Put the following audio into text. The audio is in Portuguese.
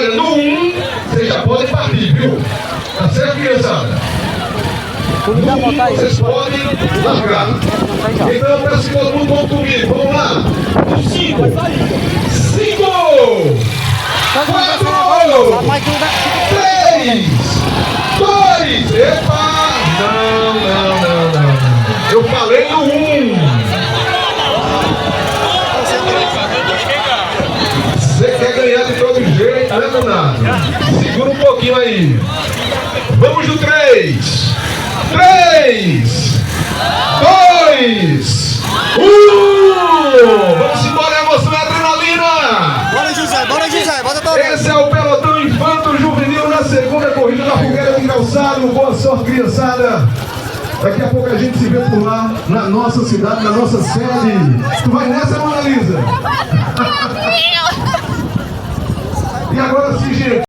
Olha, no 1, vocês já podem partir, viu? Tá certo, criançada? No 1, vocês podem largar. Então eu peço que todo mundo vão comigo. Vamos lá. No 5. 5! 4! 3! 2! Epa! Não. Eu falei no 1. Você quer ganhar de todo jeito, né, Donato? Segura um pouquinho aí. Vamos no 3. 3, 2, 1. Vamos embora, emoção e adrenalina. Bora, José, bota todo. Esse é o pelotão infanto juvenil na segunda corrida da fogueira de calçado. Boa sorte, criançada. Daqui a pouco a gente se vê por lá, na nossa cidade, na nossa sede. Tu vai nessa, Mona Lisa? E agora sim, gente.